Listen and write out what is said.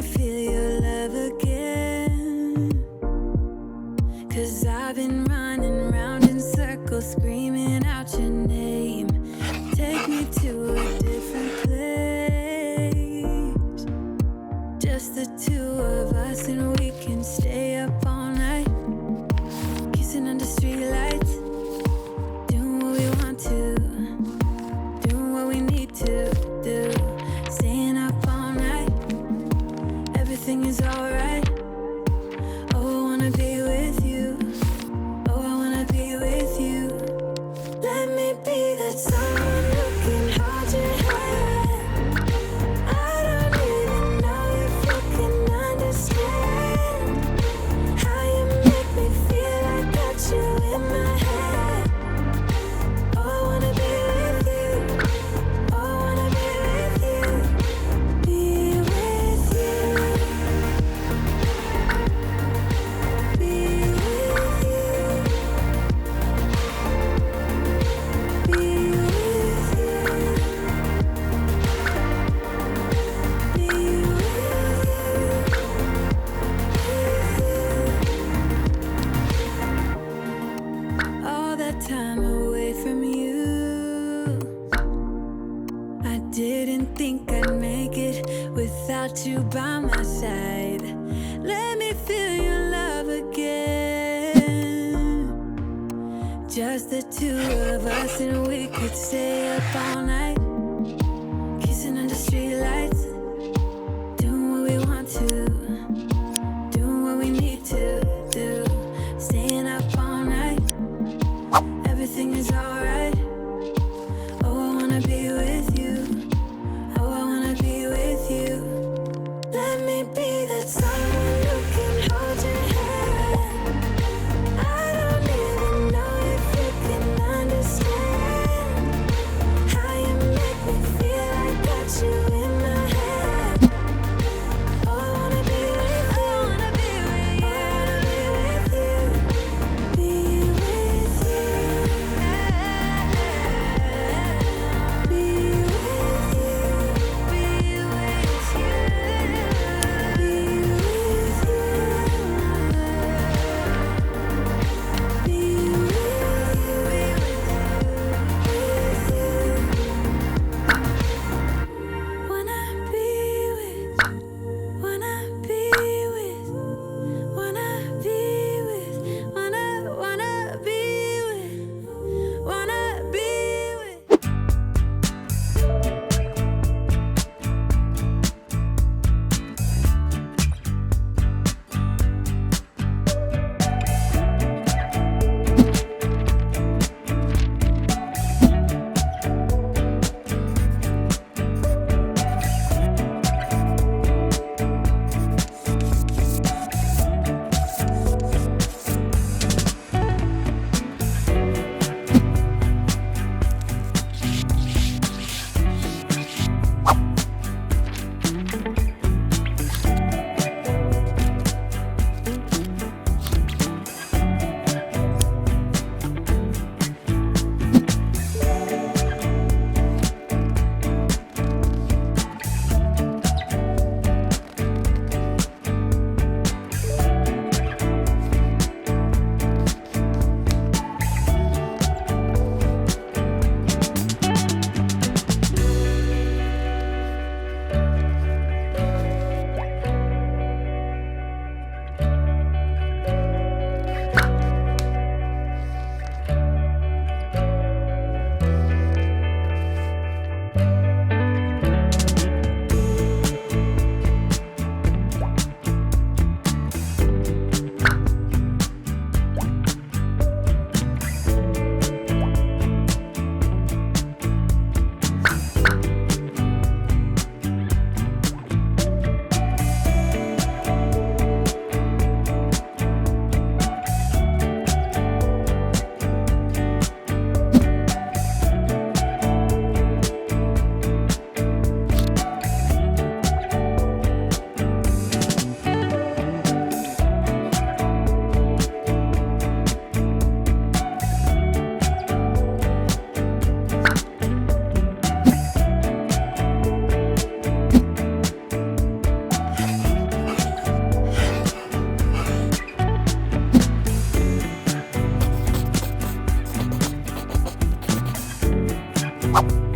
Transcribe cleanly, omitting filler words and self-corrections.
feel your love again. 'Cause I've been running round in circles, screaming out your name. Take me to a different place. Just the two of us, and we can stay up all night, kissing under streetlights, doing what we want to, doing what we need to do, staying up all night. Everything is alright. Oh, I wanna be with you. Oh, I wanna be with you. Let me be that someone who can hold your hand. I don't even know if you can understand how you make me feel. I got you in my head. Oh, I wanna be with you. Oh, I wanna be with you. Be with you. Be with you. Be with you. Be with you. All that time away from you, I didn't think I'd make it without you by my side. Let me feel your love again. Just the two of us, and we could stay up all night, kissing under streetlights, doing what we want to, doing what we need to do, staying up all night. Everything is alright. Oh, I wanna be with you. Oh, I wanna be with you. Let me be that someone who can hold your hand. I don't even know if you can understand how you you.